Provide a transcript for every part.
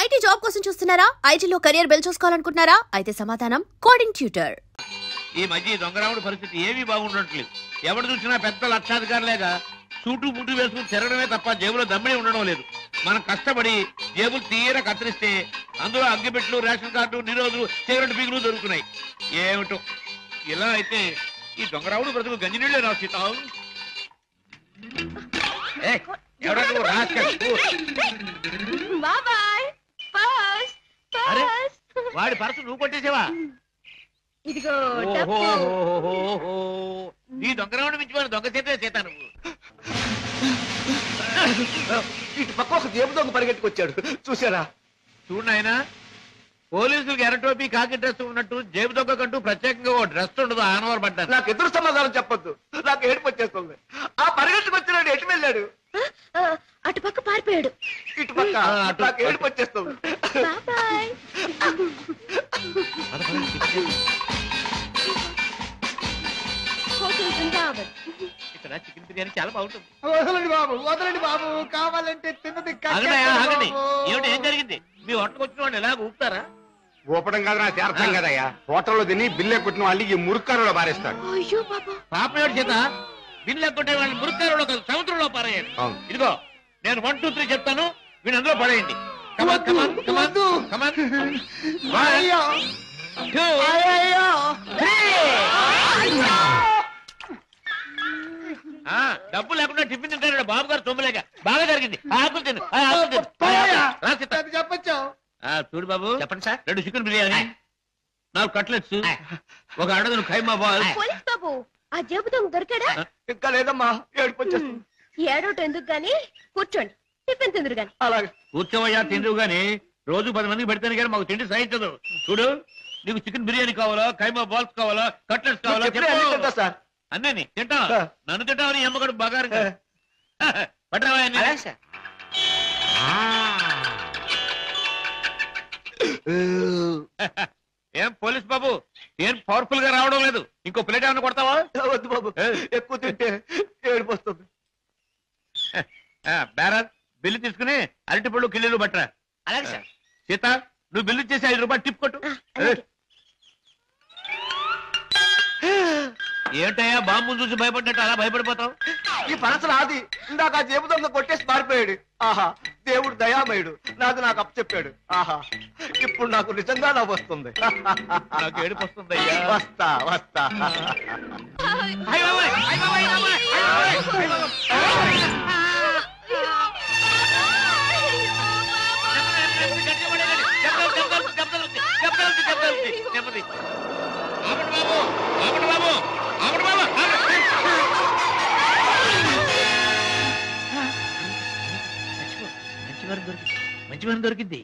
IT job కోసం చూస్తున్నారా? ఐటీలో కెరియర్ బిల్డ్ చూసుకోవాలనుకుంటున్నారా? అయితే సమాధానం కోడింగ్ ట్యూటర్. ఈ మధ్య దొంగరాముడి పరిస్థితి ఏమీ బాగుండట్లేదు. ఎవరు చూసినా పెద్ద లక్షాధికారులేగా సూటు బూటు వేసుకుని తిరగడమే తప్ప జేబులో దమ్మిడి ఉండడం లేదు. మనం కష్టపడి జేబులు తీర కత్తిరిస్తే అందులో అగ్గిపెట్లు, రేషన్ కార్డు, నిరోధులు, సిగరెట్ బిగులు దొరుకుతున్నాయి. ఏమిటో ఇలా అయితే ఈ దొంగరాముడు బ్రతుకు గంజినీళ్ళే రాసితా. వాడి పరసు నువ్వు కొట్టేసావా? ఈ దొంగరాముడు మించిపోయిన దొంగ చేతే చేతా నువ్వు. ఇటు పక్క ఒక జేబు దొంగ పరిగెట్టుకొచ్చాడు, చూసారా? చూడు నాయన, పోలీసులకు ఎర్రటోపీ కాకి డ్రెస్ ఉన్నట్టు జేబు దొంగకంటూ ప్రత్యేకంగా ఓ డ్రెస్ ఉండదు. ఆనవారు పడ్డాను. నాకు ఎదురు సమాధానం చెప్పొద్దు, నాకు ఏడుపు వచ్చేస్తుంది. ఆ పరిగెట్టుకొచ్చినాడు ఎటు వెళ్ళాడు? అటు పక్క పారిపోయాడు. ఇటు పక్క నాకు ఏడుపు వచ్చేస్తుంది. ఇక్కడ చికెన్ బిర్యానీ చాలా బాగుంటుంది. వదలండి బాబు, వదలండి బాబు, కావాలంటే తిన్నది. ఆగండి, ఏమిటి, ఏం జరిగింది? మీ హోటల్కి వచ్చిన వాళ్ళు ఎలా ఊపుతారా? ఊపడం కాదు, నా అర్థం కదయ్యా. హోటల్లో తిని బిల్లే కొట్టిన వాళ్ళు ఈ మురుక్కారులో పారేస్తాడు. పాపం ఎవరి చేత బిల్లు కొట్టే వాళ్ళని మురుక్కారులో కాదు, సముద్రంలో పారేయండి. ఇదిగో నేను 1 2 3 చెప్తాను, వీళ్ళు అందులో పడేయండి. డబ్బు లేకుండా టిఫిన్ తింటాడు బాబు గారు. తొమ్మిలేక బాగా జరిగింది. ఆకులు తిను, చెప్పచ్చు. చూడు బాబు, చెప్పండి సార్. 2 చికెన్ బిర్యానీ, 4 కట్లెట్స్, 1 అడగను ఖైమా బాల్. బాబు, ఆ జేబు దొంగ దొరికాడా? ఇంకా లేదమ్మా, ఏడుపు వచ్చేస్తుంది. ఏడోటి ఎందుకు గాని, కూర్చోండి, టిఫిన్ తిందురు గాని. అలాగే కూర్చోవయ్యా, తిందువు గాని. రోజు 10 మందికి పెడతాను కానీ మాకు తిండి సహించదు. చూడు, నీకు చికెన్ బిర్యానీ కావాలా, ఖైమా బాల్స్ కావాలా, కట్లెట్స్ కావాలా? సార్ అన్నీ తింటా. నన్ను తింటావని అమ్మగడు బాగా పట్టరావా? ఏం పోలీస్ బాబు, ఏం పవర్ఫుల్ గా రావడం లేదు? ఇంకో ప్లేట్ ఏమైనా కొడతావా? వద్దు బాబు, ఎక్కువ తింటే ఏడుపు వస్తుంది. బేరర్, బిల్లు తీసుకుని అరటిపళ్ళు కిల్లీలు పట్టరా. అలాగే సార్. సీత, నువ్వు బిల్లు చేసి 5 రూపాయలు టిప్ కొట్టు. ఏంటయ్యా బాంబు చూసి భయపడ్డట్టు అలా భయపడిపోతావు? ఈ పరసలు ఆది ఇందాక ఆ జేబు దొంగ కొట్టేసి పారిపోయాడు. ఆహా, దేవుడు దయామయుడు, నాది నాకు అప్పచెప్పాడు. ఆహా, ఇప్పుడు నాకు నిజంగా నవ్వు వస్తుంది. నాకు ఏడుపు వస్తుందయ్యా. వస్తా వస్తా. మంచి వారం దొరికింది.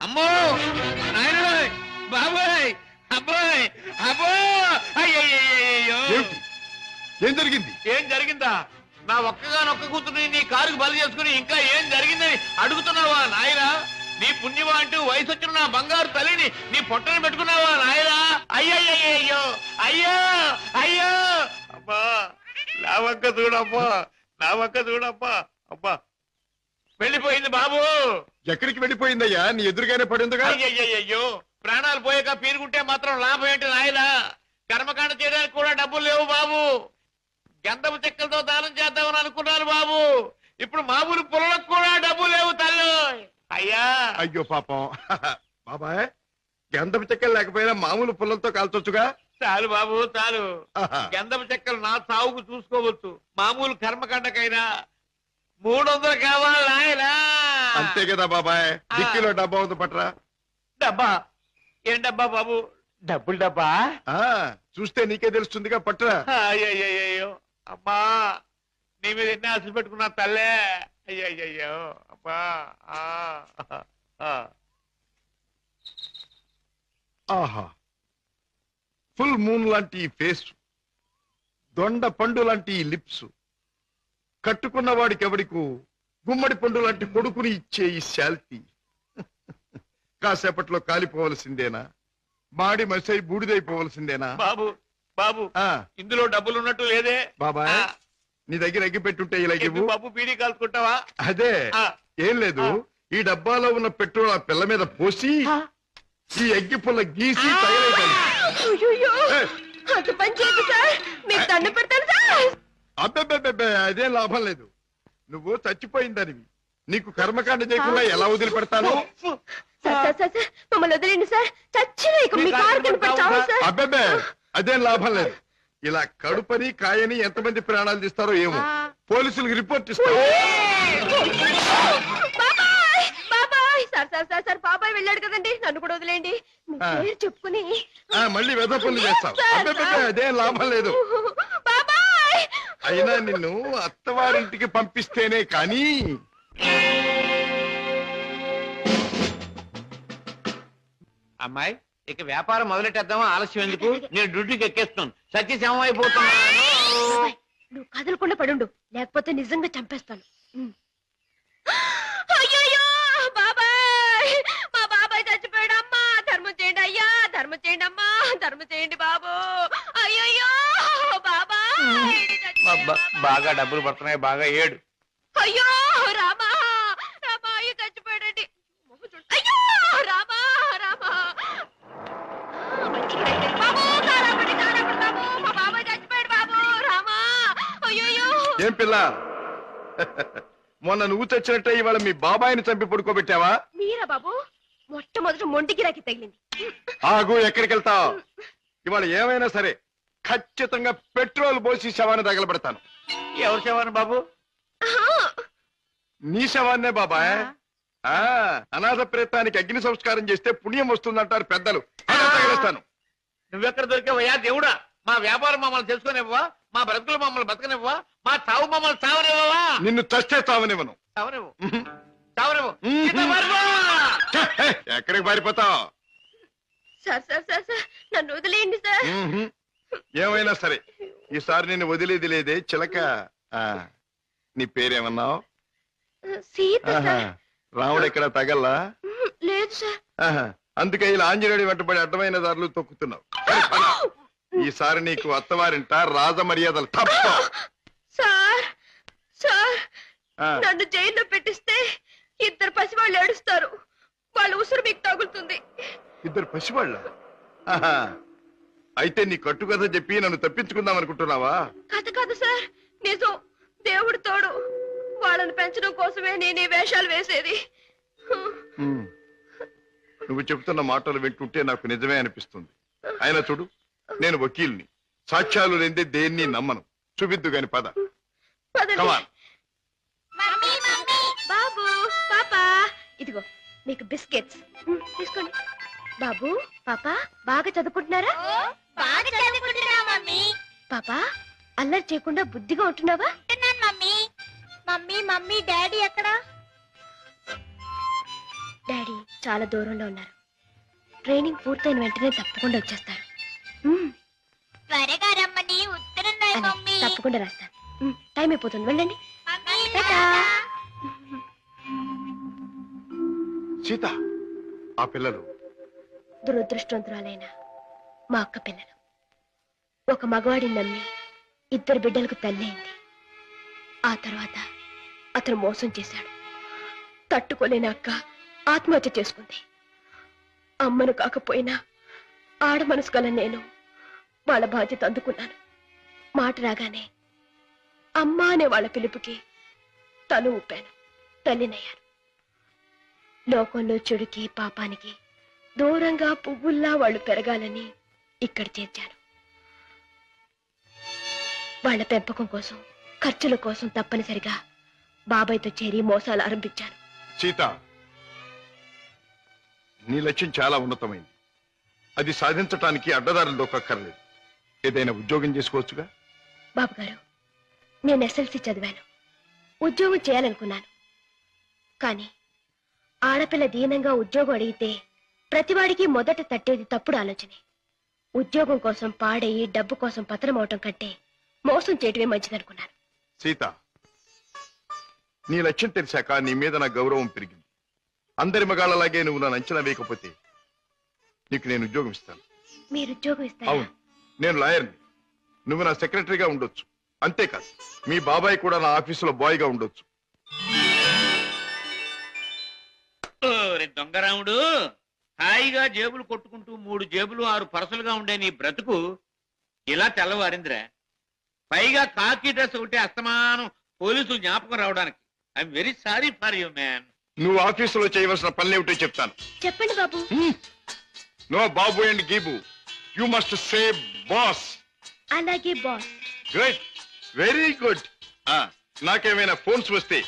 అమ్మో నాయన, బాబాయ్, అబ్బాయ్, అబ్బో, అయ్యో. ఏం జరిగింది? ఏం జరిగిందా? నా ఒక్కగానొక్క కూతుర్ని నీ కారుకు బలి చేసుకుని ఇంకా ఏం జరిగిందని అడుగుతున్నావా నాయనా? నీ పుణ్యమా అంటూ వయసు వచ్చిన నా బంగారు తల్లిని నీ పొట్టను పెట్టుకున్నావా నాయనా? అయ్యయ్యో, అయ్యో అయ్యో. అబ్బా, నా వంక చూడమ్మా, నా వంక చూడమ్మా. అబ్బా, వెళ్ళిపోయింది బాబు. ఎక్కడికి వెళ్ళిపోయిందయ్యా? నీ ఎదురుగానే పడిందిగా. అయ్యయ్యో, ప్రాణాలు పోయాక పీరుకుంటే మాత్రం లాభం ఏంటి నాయనా? కర్మకాండ చేయడానికి కూడా డబ్బులు లేవు బాబు. గంధపు చెక్కలతో దానం చేద్దామని అనుకున్నాను బాబు. ఇప్పుడు మామూలు పుల్లలకు కూడా డబ్బు లేవు తల్లు. అయ్యా, అయ్యో పాపం. బాబాయ్, గంధపు చెక్కలు లేకపోయినా మామూలు పుల్లలతో కాల్చొచ్చుగా. చాలు బాబు, చాలు. గంధపు చెక్కలు నా సాగుకు చూసుకోవచ్చు. మామూలు కర్మకాండకైనా 300 కావాలి నాయనా. అంతే కదా బాబాయ్. డిక్కీలో డబ్బా ఉంది, పట్రా. డబ్బా? ఏం డబ్బా బాబు? డబ్బులు డబ్బా? చూస్తే నీకే తెలుస్తుందిగా, పట్రా. అయ్యయ్యో, అమ్మా, నీ మీద ఎన్ని ఆశలు పెట్టుకున్నా తల్లే. అయ్యయ్యో, అమ్మా. ఆహా, ఫుల్ మూన్ లాంటి ఈ ఫేస్, దొండ పండు లాంటి ఈ లిప్స్, కట్టుకున్న వాడికి ఎవడికు గుమ్మడి పండు లాంటి కొడుకుని ఇచ్చే ఈ శాల్తీ కాసేపట్లో కాలిపోవలసిందేనా? మాడి మసై బూడిదైపోవలసిందేనా? బాబు, బాబు, ఇందులో డబ్బులు ఉన్నట్టు లేదే. బాబాయ్, నీ దగ్గర అగ్గి పెట్టుంటే ఇలా బాబు, బీడీ కాల్చుకుంటావా? అదే, ఏం లేదు. ఈ డబ్బాలో ఉన్న పెట్రోల్ ఆ పిల్ల మీద పోసి ఈ అగ్గి పుల్ల గీసి తయారైతాను. అబ్బెబ్బెబ్బెబ్బే, అదేం లాభం లేదు. నువ్వు చచ్చిపోయిందనివి. నీకు కర్మకాండ చేయకుండా ఎలా వదిలిపెడతాను? మమ్మల్ని వదిలేండి సార్. అబ్బెబ్బే, అదేం లాభం లేదు. ఇలా కడుపని కాయని ఎంతమంది ప్రాణాలు తీస్తారో ఏమో. పోలీసులకు రిపోర్ట్ ఇస్తారు. సార్ బాబాయ్ వెళ్ళాడు కదండి, నన్ను కూడా వదిలేండి. చెప్పుకుని మళ్ళీ వెధ పనులు చేస్తావు. అబ్బెబ్బే, అదేం లాభం లేదు. అయినా నిన్ను అత్తవారింటికి పంపిస్తేనే కానీ. అమ్మాయి, ఇక వ్యాపారం మొదలెట్టేద్దామా? ఆలస్యం ఎందుకు? నేను డ్యూటీకి ఎక్కేస్తున్నాను. సత్యశవం అయిపోతున్నాను. నువ్వు కదలకుండా పడుండు, లేకపోతే నిజంగా చంపేస్తాను. బాబాయ్ చచ్చిపోయాడు. అమ్మా ధర్మం చేయండి అయ్యా, ధర్మం చేయండి అమ్మా, ధర్మం చేయండి బాబు. అయ్యో బాబాయ్ బాగా డబ్బులు పడుతున్నాయి, బాగా ఏడు. అయ్యో రామా అయ్యో చచ్చిపోయాడండి. అయ్యో రామా బాబు, కారాపడి బాబు, మా బాబాయ్ చచ్చిపోయాడు బాబు. రామా అయ్యో. ఏం పిల్ల, మొన్న నువ్వు చచ్చినట్టే ఇవాళ మీ బాబాయిని చంపి పడుకోబెట్టావా? మీరా బాబు? మొట్టమొదటి మొండి గిరాకి తగిలింది. ఆగు, ఎక్కడికి వెళ్తావు? ఇవాళ ఏమైనా సరే ఖచ్చితంగా పెట్రోల్ పోసి శవాన్ని తగలబెడతాను. ఎవరు శవాన్ని బాబు? నీ శవాన్నే బాబాయ్. అనాథ ప్రేతానికి అగ్ని సంస్కారం చేస్తే పుణ్యం వస్తుందంటారు పెద్దలు. తగలేస్తాను. నువ్వెక్కడ దొరికావయ్యా దేవుడా? మా వ్యాపారం మమ్మల్ని తెలుసుకునేవ్వా? మా బ్రతుకులు మమ్మల్ని బతకనివ్వా? మా చావు మమ్మల్ని చావనివ్వవా? నిన్ను చస్తే చావనివ్వను. ఎక్కడికి పారిపోతావు? సార్ నన్ను వదిలేయండి సార్. ఏమైనా సరే ఈసారి నేను వదిలేది లేదే చిలక. నీ పేరేమన్నావు? సీత సార్. రాముడు ఎక్కడ తగల్లా? లేదు సార్. అందుకే ఇలా ఆంజనేయుడి వెంటబడి అడ్డమైన దారులు తొక్కుతున్నావు. ఈసారి నీకు అత్తవారింట రాజ మర్యాదలు తప్ప. సార్ నన్ను జైల్లో పెట్టిస్తే ఇద్దరు పసివాళ్ళు ఏడుస్తారు. వాళ్ళ ఉసురు మీకు తగులుతుంది. ఇద్దరు పసివాళ్ళ? అయితే నీ కట్టు కథ చెప్పి నన్ను తప్పించుకుందాం అనుకుంటున్నావా? కథ కాదు సార్, నిజం. దేవుడు తోడు. వాళ్ళని పెంచడం కోసమే నేను ఈ వేషాలు వేసేది. నువ్వు చెబుతున్న మాటలు వింటుంటే నాకు నిజమే అనిపిస్తుంది. అయినా చూడు, నేను వకీల్ని. సాక్ష్యాలు లేదే దేన్ని నమ్మను. చూపిద్దు గాని పద. బాబు పాపా, ఇదిగో మీకు బిస్కెట్స్ తీసుకోండి. బాబు పాపా బాగా చదువుకుంటున్నారా? పాపా అల్లరి చేయకుండా బుద్ధిగా ఉంటున్నావా? మమ్మీ డాడీ ఎక్కడా? డాడీ చాలా దూరంలో ఉన్నారు. ట్రైనింగ్ పూర్తయిన వెంటనే తప్పకుండా వచ్చేస్తారు. త్వరగా రమ్మని ఉత్తరం రాయి మమ్మీ. తప్పకుండా రాస్తాను. టైం అయిపోతుంది, వెళ్ళండి. సీత, ఆ పిల్లలు దురదృష్టవంతురాలైన మా అక్క పిల్లలు. ఒక మగవాడిని నమ్మి ఇద్దరు బిడ్డలకు తల్లి అయింది. ఆ తర్వాత అతను మోసం చేశాడు. తట్టుకోలేని అక్క ఆత్మహత్య చేసుకుంది. అమ్మను కాకపోయినా ఆడ మనసు గల నేను వాళ్ళ బాధ్యత అందుకున్నాను. మాట రాగానే అమ్మా అనే వాళ్ళ పిలుపుకి తను ఊపాను. తల్లినయ్యాను. లోకంలో చెడుకి పాపానికి దూరంగా పువ్వుల్లా వాళ్ళు పెరగాలని ఇక్కడ చేర్చాను. వాళ్ళ పెంపకం కోసం, ఖర్చుల కోసం తప్పనిసరిగా బాబాయ్తో చేరి మోసాలు ఆరంభించాను. సీత, నీ లక్ష్యం చాలా ఉన్నతమైంది. అది సాధించటానికి అడ్డదారులు దొక్కక్కర్లేదు. ఏదైనా ఉద్యోగం చేసుకోవచ్చుగా? బాబు గారు, నేను SLC చదివాను. ఉద్యోగం చేయాలనుకున్నాను. కానీ ఆడపిల్ల దీనంగా ఉద్యోగం అడిగితే ప్రతివాడికి మొదట తట్టేది తప్పుడు ఆలోచనే. ఉద్యోగం కోసం పాడయి డబ్బు కోసం పతనమవటం కంటే మోసం చేయటమే మంచిదనుకున్నాను. సీత, నీ లక్ష్యం తెలిసాక నీ మీద నా గౌరవం పెరిగింది. అందరి మగాళ్ళలాగే నువ్వు నన్ను అంచనా వేయకపోతే నీకు నేను ఉద్యోగం ఇస్తాను. మీరు ఉద్యోగం ఇస్తారా? అవును, నేను లాయర్ని. నువ్వు నా సెక్రటరీగా ఉండొచ్చు. అంతేకాదు, మీ బాబాయ్ కూడా నా ఆఫీసులో బాయ్గా ఉండొచ్చు. దొంగరాముడు, హాయిగా జేబులు కొట్టుకుంటూ 3 జేబులు 6 పరసలుగా ఉండే నీ బ్రతుకు ఇలా తెల్లవారిందిరా. పైగా కాకి డ్రెస్ ఒకటి అస్తమానం పోలీసులు జ్ఞాపకం రావడానికి. I'm very sorry for you man. నువ్వు ఆఫీసులో చేయవలసిన పనులేమిటో చెప్తాను. చెప్పండి బాబు. నో బాబు అండ్ గీబు, యు మస్ట్ సే బాస్. అలాగే బాస్. Good, very good. నాకేమైనా ఫోన్స్ వస్తే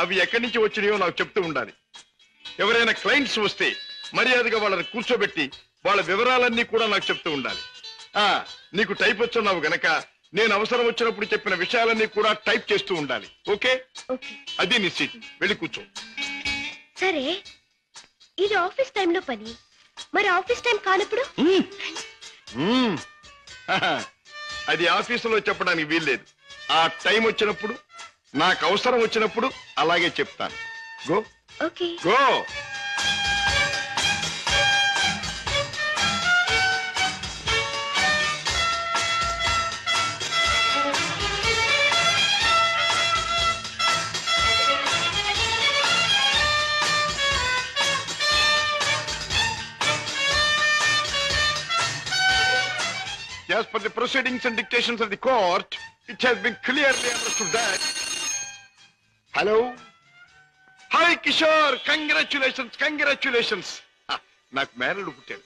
అవి ఎక్కడి నుంచి వచ్చినాయో నాకు చెప్తూ ఉండాలి. ఎవరైనా క్లయింట్స్ వస్తే మర్యాదగా వాళ్ళని కూర్చోబెట్టి వాళ్ళ వివరాలన్నీ కూడా నాకు చెప్తూ ఉండాలి. నీకు టైప్ వచ్చున్నావు గనక నేను అవసరం వచ్చినప్పుడు చెప్పిన విషయాలన్నీ కూడా టైప్ చేస్తూ ఉండాలి. ఓకే? అది నీ సీట్, వెళ్ళి కూర్చో. సరే, ఇది ఆఫీస్ టైంలో పని, మరి ఆఫీస్ టైం కానప్పుడు? అది ఆఫీసులో చెప్పడానికి వీల్లేదు. ఆ టైం వచ్చినప్పుడు, నాకు అవసరం వచ్చినప్పుడు అలాగే చెప్తాను. Go. Okay. Go. As per the proceedings and dictations of the court, it has been clearly understood that... Hello? Hi, Kishore! Congratulations, congratulations! నాకు మేనడు పుట్టాడు.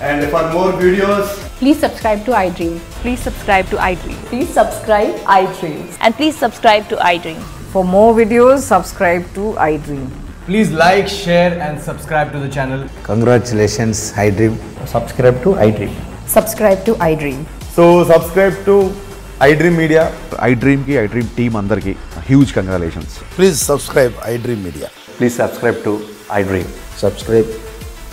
And for more videos, please subscribe to iDream. Please subscribe to iDream. Please subscribe iDream. And please subscribe to iDream. For more videos, subscribe to iDream. please like, share and subscribe to the channel. Congratulations, iDream. Subscribe to iDream. Subscribe to iDream. So subscribe to iDream Media. iDream ki iDream team andarki huge congratulations. Please subscribe iDream Media. Please subscribe to iDream. Subscribe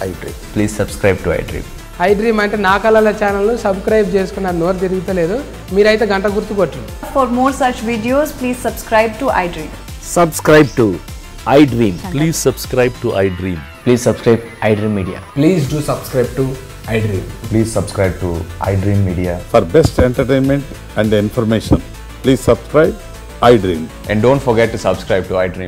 iDream. Please subscribe to iDream. iDream అంటే నా కళల channel subscribe చేసుకున్నారు, నోరు తిరుగుతలేదు. మీరైతే గంట గుర్తు కొట్టండి. For more such videos, please subscribe to iDream. Subscribe to iDream. Please subscribe to iDream. Please subscribe iDream Media. Please do subscribe to iDream. Please subscribe to iDream Media. For best entertainment and information, please subscribe iDream. And don't forget to subscribe to iDream.